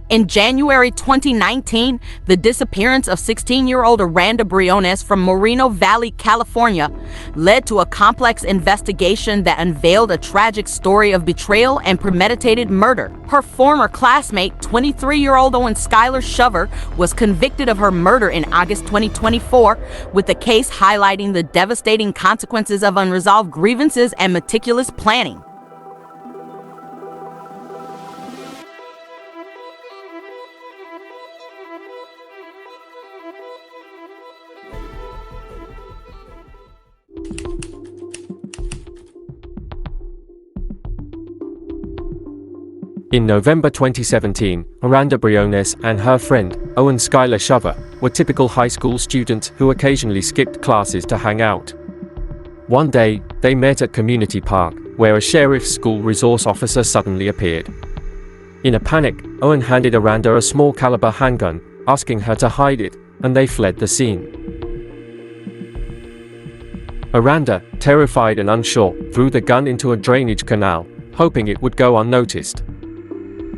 In January 2019, the disappearance of 16-year-old Aranda Briones from Moreno Valley, California, led to a complex investigation that unveiled a tragic story of betrayal and premeditated murder. Her former classmate, 23-year-old Owen Skyler Shover, was convicted of her murder in August 2024, with the case highlighting the devastating consequences of unresolved grievances and meticulous planning. In November 2017, Aranda Briones and her friend, Owen Skyler Shover, were typical high school students who occasionally skipped classes to hang out. One day, they met at Community Park, where a sheriff's school resource officer suddenly appeared. In a panic, Owen handed Aranda a small-caliber handgun, asking her to hide it, and they fled the scene. Aranda, terrified and unsure, threw the gun into a drainage canal, hoping it would go unnoticed.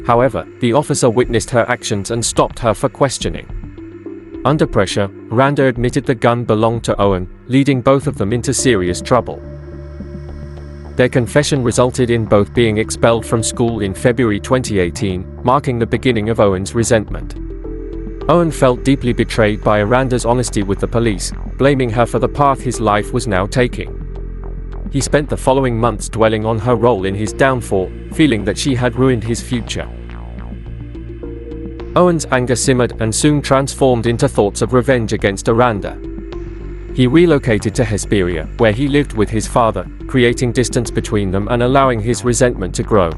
However, the officer witnessed her actions and stopped her for questioning. Under pressure, Aranda admitted the gun belonged to Owen, leading both of them into serious trouble. Their confession resulted in both being expelled from school in February 2018, marking the beginning of Owen's resentment. Owen felt deeply betrayed by Aranda's honesty with the police, blaming her for the path his life was now taking. He spent the following months dwelling on her role in his downfall, feeling that she had ruined his future. Owen's anger simmered and soon transformed into thoughts of revenge against Aranda. He relocated to Hesperia, where he lived with his father, creating distance between them and allowing his resentment to grow.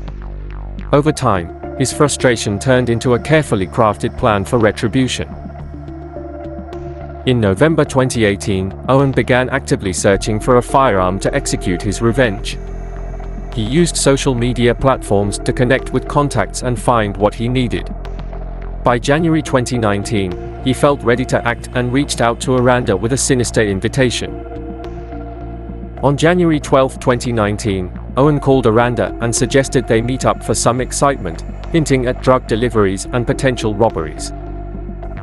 Over time, his frustration turned into a carefully crafted plan for retribution. In November 2018, Owen began actively searching for a firearm to execute his revenge. He used social media platforms to connect with contacts and find what he needed. By January 2019, he felt ready to act and reached out to Aranda with a sinister invitation. On January 12, 2019, Owen called Aranda and suggested they meet up for some excitement, hinting at drug deliveries and potential robberies.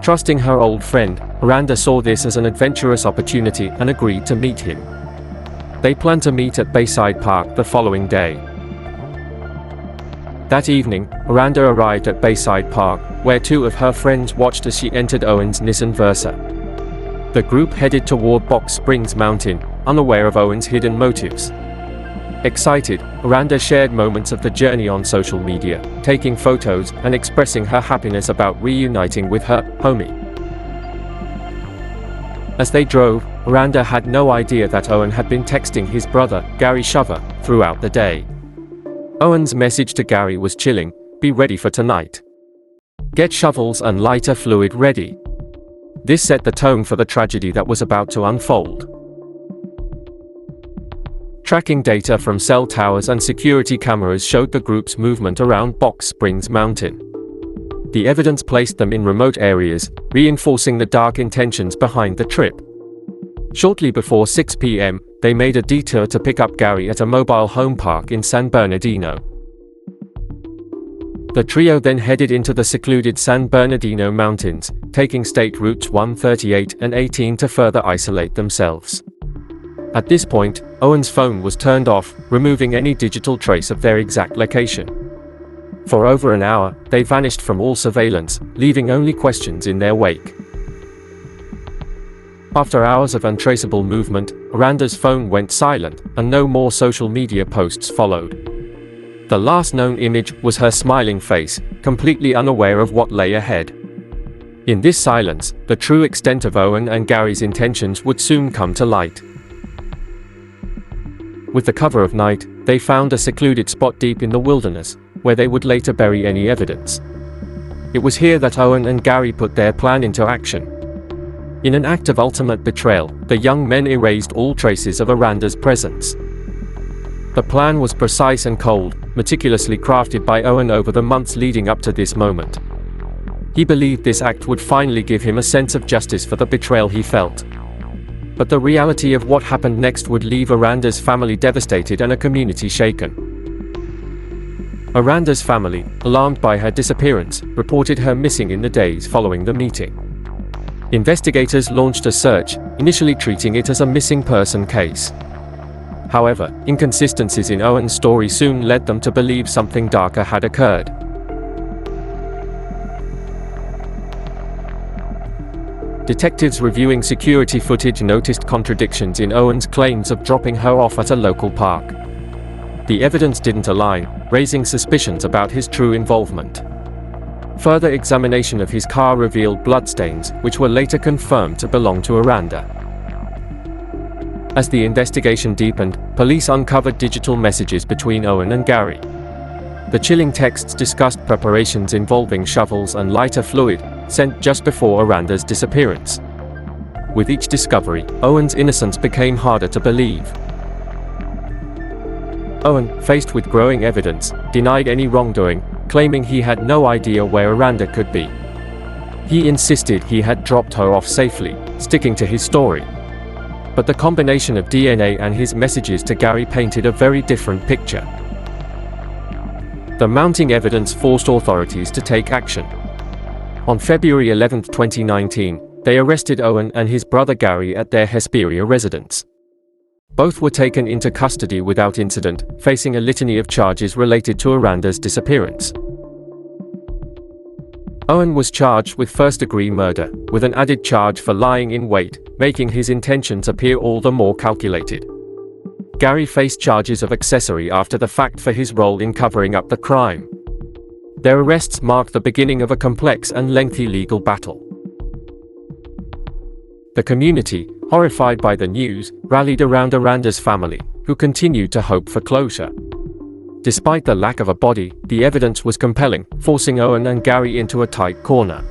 Trusting her old friend, Aranda saw this as an adventurous opportunity and agreed to meet him. They planned to meet at Bayside Park the following day. That evening, Aranda arrived at Bayside Park, where two of her friends watched as she entered Owen's Nissan Versa. The group headed toward Box Springs Mountain, unaware of Owen's hidden motives. Excited, Aranda shared moments of the journey on social media, taking photos and expressing her happiness about reuniting with her homie. As they drove, Aranda had no idea that Owen had been texting his brother, Gary Shover, throughout the day. Owen's message to Gary was chilling: "Be ready for tonight. Get shovels and lighter fluid ready." This set the tone for the tragedy that was about to unfold. Tracking data from cell towers and security cameras showed the group's movement around Box Springs Mountain. The evidence placed them in remote areas, reinforcing the dark intentions behind the trip. Shortly before 6 p.m., they made a detour to pick up Gary at a mobile home park in San Bernardino. The trio then headed into the secluded San Bernardino Mountains, taking state routes 138 and 18 to further isolate themselves. At this point, Owen's phone was turned off, removing any digital trace of their exact location. For over an hour, they vanished from all surveillance, leaving only questions in their wake. After hours of untraceable movement, Aranda's phone went silent, and no more social media posts followed. The last known image was her smiling face, completely unaware of what lay ahead. In this silence, the true extent of Owen and Gary's intentions would soon come to light. With the cover of night, they found a secluded spot deep in the wilderness, where they would later bury any evidence. It was here that Owen and Gary put their plan into action. In an act of ultimate betrayal, the young men erased all traces of Aranda's presence. The plan was precise and cold, meticulously crafted by Owen over the months leading up to this moment. He believed this act would finally give him a sense of justice for the betrayal he felt. But the reality of what happened next would leave Aranda's family devastated and a community shaken. Aranda's family, alarmed by her disappearance, reported her missing in the days following the meeting. Investigators launched a search, initially treating it as a missing person case. However, inconsistencies in Owen's story soon led them to believe something darker had occurred. Detectives reviewing security footage noticed contradictions in Owen's claims of dropping her off at a local park. The evidence didn't align, raising suspicions about his true involvement. Further examination of his car revealed bloodstains, which were later confirmed to belong to Aranda. As the investigation deepened, police uncovered digital messages between Owen and Gary. The chilling texts discussed preparations involving shovels and lighter fluid, sent just before Aranda's disappearance. With each discovery, Owen's innocence became harder to believe. Owen, faced with growing evidence, denied any wrongdoing, claiming he had no idea where Aranda could be. He insisted he had dropped her off safely, sticking to his story. But the combination of DNA and his messages to Gary painted a very different picture. The mounting evidence forced authorities to take action. On February 11, 2019, they arrested Owen and his brother Gary at their Hesperia residence. Both were taken into custody without incident, facing a litany of charges related to Aranda's disappearance. Owen was charged with first-degree murder, with an added charge for lying in wait, making his intentions appear all the more calculated. Gary faced charges of accessory after the fact for his role in covering up the crime. Their arrests marked the beginning of a complex and lengthy legal battle. The community, horrified by the news, rallied around Aranda's family, who continued to hope for closure. Despite the lack of a body, the evidence was compelling, forcing Owen and Gary into a tight corner.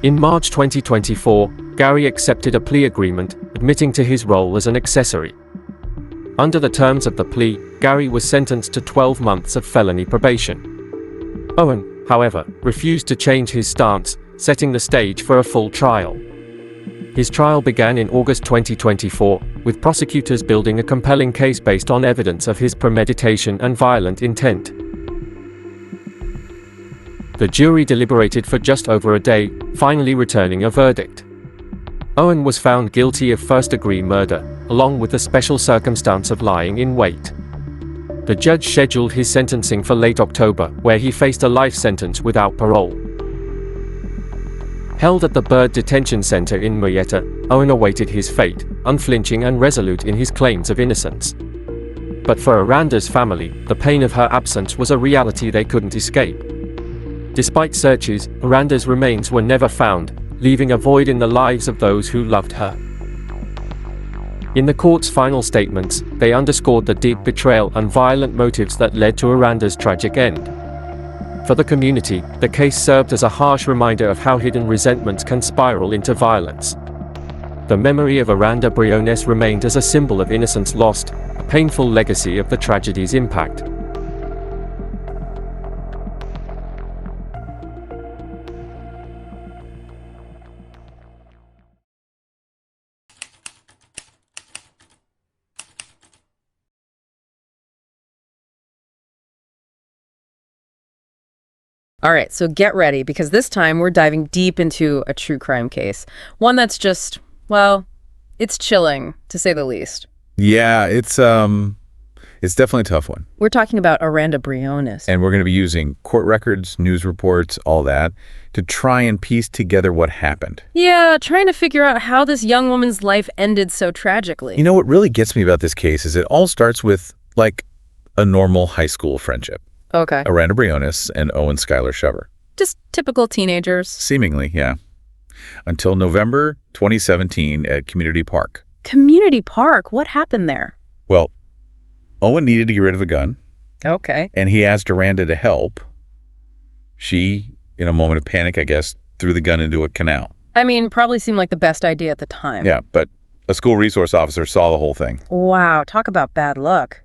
In March 2024, Gary accepted a plea agreement, admitting to his role as an accessory. Under the terms of the plea, Gary was sentenced to 12 months of felony probation. Owen, however, refused to change his stance, setting the stage for a full trial. His trial began in August 2024, with prosecutors building a compelling case based on evidence of his premeditation and violent intent. The jury deliberated for just over a day, finally returning a verdict. Owen was found guilty of first-degree murder, along with the special circumstance of lying in wait. The judge scheduled his sentencing for late October, where he faced a life sentence without parole. Held at the Bird Detention Center in Murrieta, Owen awaited his fate, unflinching and resolute in his claims of innocence. But for Aranda's family, the pain of her absence was a reality they couldn't escape. Despite searches, Aranda's remains were never found, leaving a void in the lives of those who loved her. In the court's final statements, they underscored the deep betrayal and violent motives that led to Aranda's tragic end. For the community, the case served as a harsh reminder of how hidden resentments can spiral into violence. The memory of Aranda Briones remained as a symbol of innocence lost, a painful legacy of the tragedy's impact. All right, so get ready, because this time we're diving deep into a true crime case. One that's just, well, it's chilling, to say the least. Yeah, it's definitely a tough one. We're talking about Aranda Briones. And we're going to be using court records, news reports, all that, to try and piece together what happened. Yeah, trying to figure out how this young woman's life ended so tragically. You know, what really gets me about this case is it all starts with, like, a normal high school friendship. Okay. Aranda Briones and Owen Skyler Shover. Just typical teenagers. Seemingly, yeah. Until November 2017 at Community Park. Community Park? What happened there? Well, Owen needed to get rid of a gun. Okay. And he asked Aranda to help. She, in a moment of panic, I guess, threw the gun into a canal. I mean, probably seemed like the best idea at the time. Yeah, but a school resource officer saw the whole thing. Wow, talk about bad luck.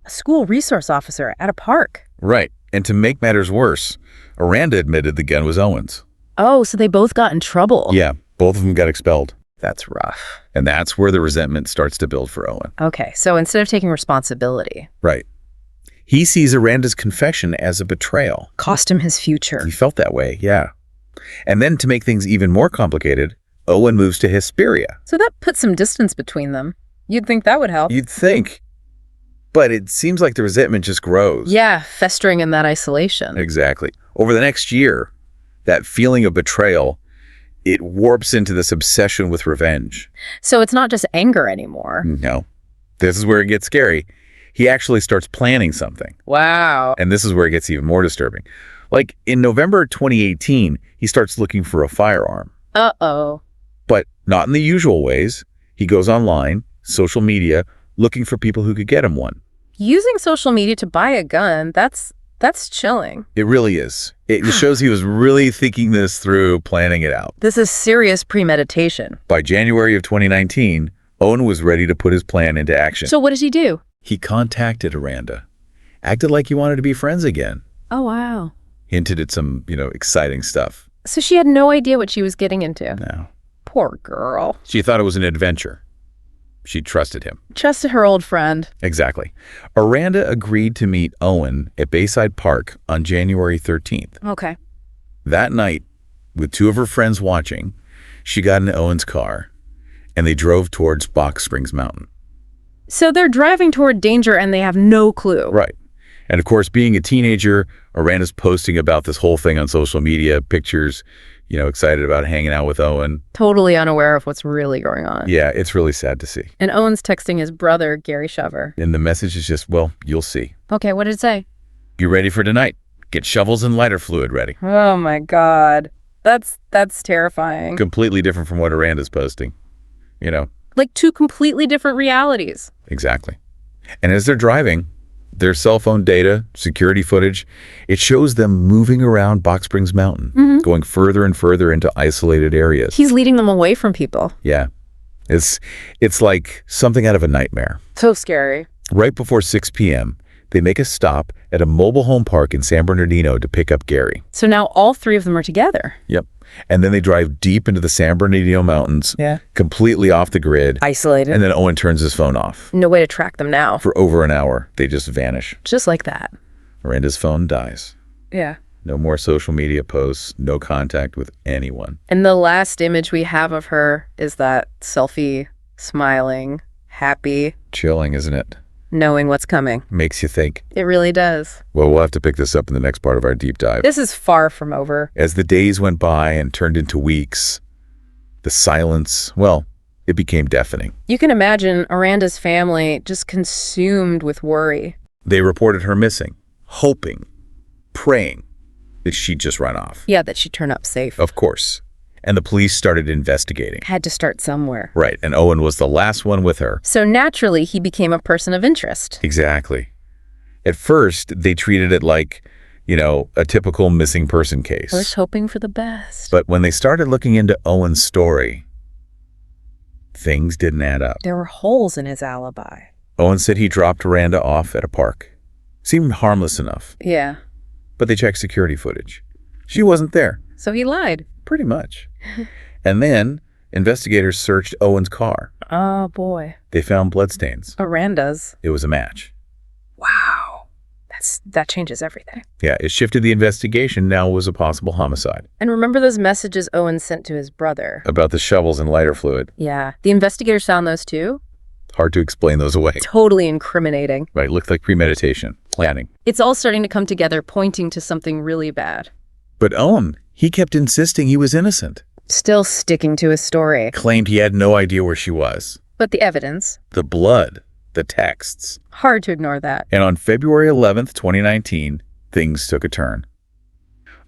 A school resource officer at a park. Right. And to make matters worse, Aranda admitted the gun was Owen's. Oh, so they both got in trouble. Yeah, both of them got expelled. That's rough. And that's where the resentment starts to build for Owen. Okay, so instead of taking responsibility. Right. He sees Aranda's confession as a betrayal. Cost him his future. He felt that way, yeah. And then to make things even more complicated, Owen moves to Hesperia. So that puts some distance between them. You'd think that would help. You'd think. But it seems like the resentment just grows. Yeah, festering in that isolation. Exactly. Over the next year, that feeling of betrayal, it warps into this obsession with revenge. So it's not just anger anymore. No. This is where it gets scary. He actually starts planning something. Wow. And this is where it gets even more disturbing. Like in November 2018, he starts looking for a firearm. Uh-oh. But not in the usual ways. He goes online, social media, looking for people who could get him one. Using social media to buy a gun, that's chilling. It really is. It shows he was really thinking this through, planning it out. This is serious premeditation. By January of 2019, Owen was ready to put his plan into action. So what does he do? He contacted Aranda, acted like he wanted to be friends again, Oh, wow. hinted at some, exciting stuff. So she had no idea what she was getting into. No. Poor girl. She thought it was an adventure. She trusted him. Trusted her old friend. Exactly. Aranda agreed to meet Owen at Bayside Park on January 13th. Okay. That night, with two of her friends watching, she got in Owen's car, and they drove towards Box Springs Mountain. So they're driving toward danger and they have no clue. Right. And of course, being a teenager, Aranda's posting about this whole thing on social media, pictures, excited about hanging out with Owen. Totally unaware of what's really going on. Yeah, it's really sad to see. And Owen's texting his brother, Gary Shover. And the message is just, well, you'll see. Okay, what did it say? You ready for tonight? Get shovels and lighter fluid ready. Oh my God. That's terrifying. Completely different from what Aranda's posting. Like two completely different realities. Exactly. And as they're driving, their cell phone data, security footage, it shows them moving around Box Springs Mountain, going further and further into isolated areas. He's leading them away from people. Yeah. It's like something out of a nightmare. So scary. Right before 6 p.m., they make a stop at a mobile home park in San Bernardino to pick up Gary. So now all three of them are together. Yep. And then they drive deep into the San Bernardino Mountains, completely off the grid. Isolated. And then Owen turns his phone off. No way to track them now. For over an hour, they just vanish. Just like that. Aranda's phone dies. Yeah. No more social media posts, no contact with anyone. And the last image we have of her is that selfie, smiling, happy, Chilling, isn't it? knowing what's coming. Makes you think. It really does. Well, we'll have to pick this up in the next part of our deep dive. This is far from over. As the days went by and turned into weeks, the silence, well, it became deafening. You can imagine Aranda's family just consumed with worry. They reported her missing, hoping, praying that she'd just run off. Yeah, that she'd turn up safe. Of course. And the police started investigating. Had to start somewhere. Right, and Owen was the last one with her. So naturally, he became a person of interest. Exactly. At first, they treated it like, a typical missing person case. I was hoping for the best. But when they started looking into Owen's story, things didn't add up. There were holes in his alibi. Owen said he dropped Aranda off at a park. Seemed harmless enough. Yeah. But they checked security footage. She wasn't there. So he lied. Pretty much. And then investigators searched Owen's car. Oh, boy. They found bloodstains. Aranda's. It was a match. Wow. That changes everything. Yeah, it shifted the investigation. Now it was a possible homicide. And remember those messages Owen sent to his brother? About the shovels and lighter fluid. Yeah. The investigators found those too? Hard to explain those away. Totally incriminating. Right, looked like premeditation, planning. It's all starting to come together, pointing to something really bad. But Owen, he kept insisting he was innocent. Still sticking to his story. Claimed he had no idea where she was. But the evidence? The blood, the texts. Hard to ignore that. And on February 11th, 2019, things took a turn.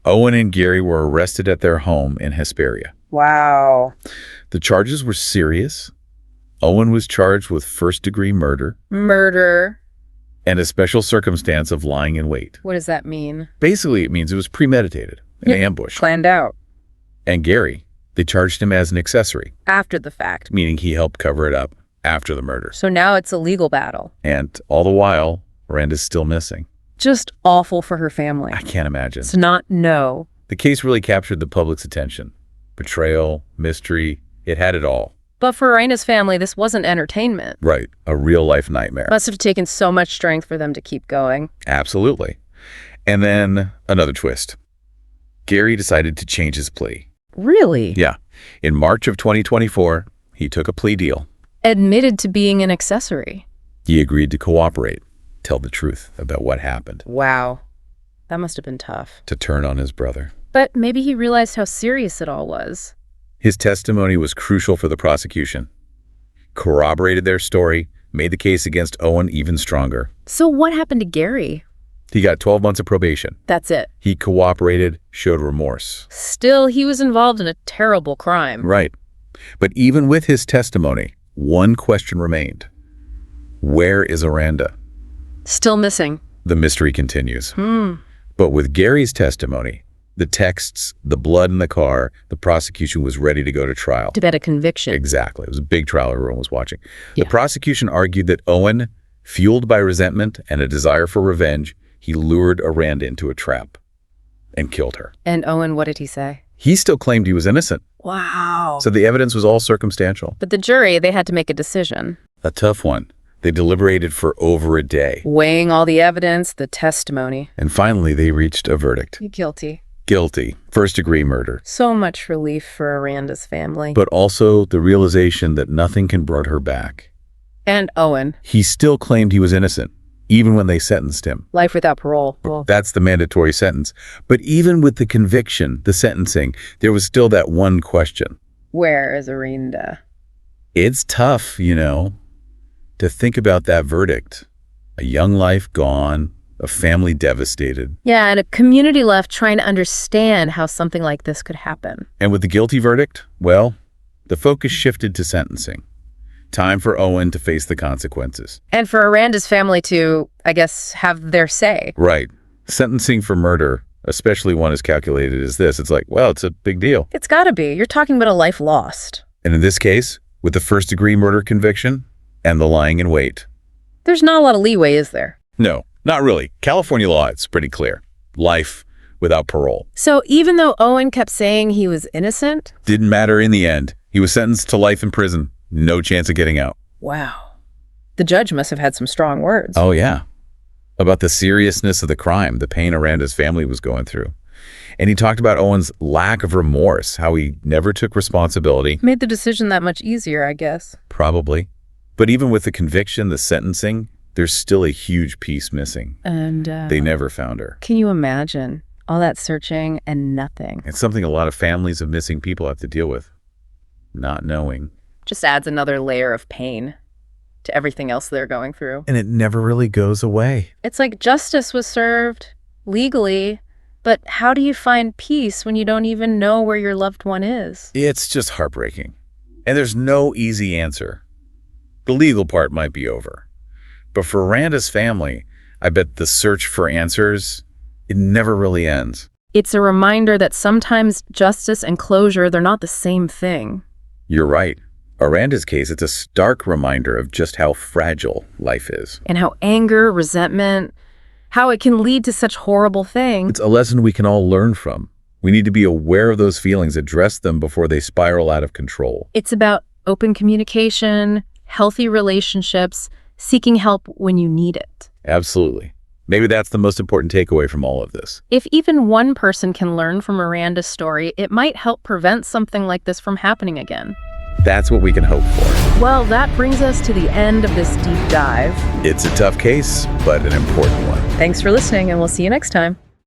Owen and Gary were arrested at their home in Hesperia. Wow. The charges were serious. Owen was charged with first-degree murder. Murder. And a special circumstance of lying in wait. What does that mean? Basically, it means it was premeditated, an ambush. Planned out. And Gary, they charged him as an accessory. After the fact. Meaning he helped cover it up after the murder. So now it's a legal battle. And all the while, Aranda's still missing. Just awful for her family. I can't imagine. To not know. The case really captured the public's attention. Betrayal, mystery, it had it all. But for Aranda's family, this wasn't entertainment. Right. A real-life nightmare. Must have taken so much strength for them to keep going. Absolutely. And then another twist. Gary decided to change his plea. Really? Yeah. In March of 2024, he took a plea deal. Admitted to being an accessory. He agreed to cooperate, tell the truth about what happened, Wow. That must have been tough. to turn on his brother. But maybe he realized how serious it all was. His testimony was crucial for the prosecution. Corroborated their story, made the case against Owen even stronger. So what happened to Gary? He got 12 months of probation. That's it. He cooperated, showed remorse. Still, he was involved in a terrible crime. Right. But even with his testimony, one question remained. Where is Aranda? Still missing. The mystery continues. But with Gary's testimony, the texts, the blood in the car, the prosecution was ready to go to trial. To bet a conviction. Exactly. It was a big trial everyone was watching. Yeah. The prosecution argued that Owen, fueled by resentment and a desire for revenge, he lured Aranda into a trap and killed her. And Owen, what did he say? He still claimed he was innocent. Wow. So the evidence was all circumstantial. But the jury, they had to make a decision. A tough one. They deliberated for over a day. Weighing all the evidence, the testimony. And finally, they reached a verdict. Guilty. Guilty. First-degree murder. So much relief for Aranda's family. But also the realization that nothing can bring her back. And Owen. He still claimed he was innocent, even when they sentenced him. Life without parole. Well, That's the mandatory sentence. But even with the conviction, the sentencing, there was still that one question. where is Aranda? It's tough, to think about that verdict. A young life gone, a family devastated. Yeah, and a community left trying to understand how something like this could happen. And with the guilty verdict, well, the focus shifted to sentencing. Time for Owen to face the consequences. And for Aranda's family to, I guess, have their say. Right. Sentencing for murder, especially one as calculated as this, it's like, well, it's a big deal. It's gotta be. You're talking about a life lost. And in this case, with the first-degree murder conviction and the lying in wait. There's not a lot of leeway, is there? No, not really. California law, it's pretty clear. Life without parole. So even though Owen kept saying he was innocent? Didn't matter in the end. He was sentenced to life in prison. No chance of getting out. Wow. The judge must have had some strong words. Oh, yeah. About the seriousness of the crime, the pain Aranda's family was going through. And he talked about Owen's lack of remorse, how he never took responsibility. Made the decision that much easier, I guess. Probably. But even with the conviction, the sentencing, there's still a huge piece missing. And They never found her. can you imagine all that searching and nothing? It's something a lot of families of missing people have to deal with. Not knowing. Just adds another layer of pain to everything else they're going through. And it never really goes away. It's like justice was served legally, but how do you find peace when you don't even know where your loved one is? It's just heartbreaking. And there's no easy answer. The legal part might be over. But for Aranda's family, I bet the search for answers, it never really ends. It's a reminder that sometimes justice and closure, they're not the same thing. You're right. Aranda's case, it's a stark reminder of just how fragile life is. And how anger, resentment, how it can lead to such horrible things. It's a lesson we can all learn from. We need to be aware of those feelings, address them before they spiral out of control. It's about open communication, healthy relationships, seeking help when you need it. Absolutely. Maybe that's the most important takeaway from all of this. If even one person can learn from Aranda's story, it might help prevent something like this from happening again. That's what we can hope for. Well, that brings us to the end of this deep dive. It's a tough case, but an important one. Thanks for listening, and we'll see you next time.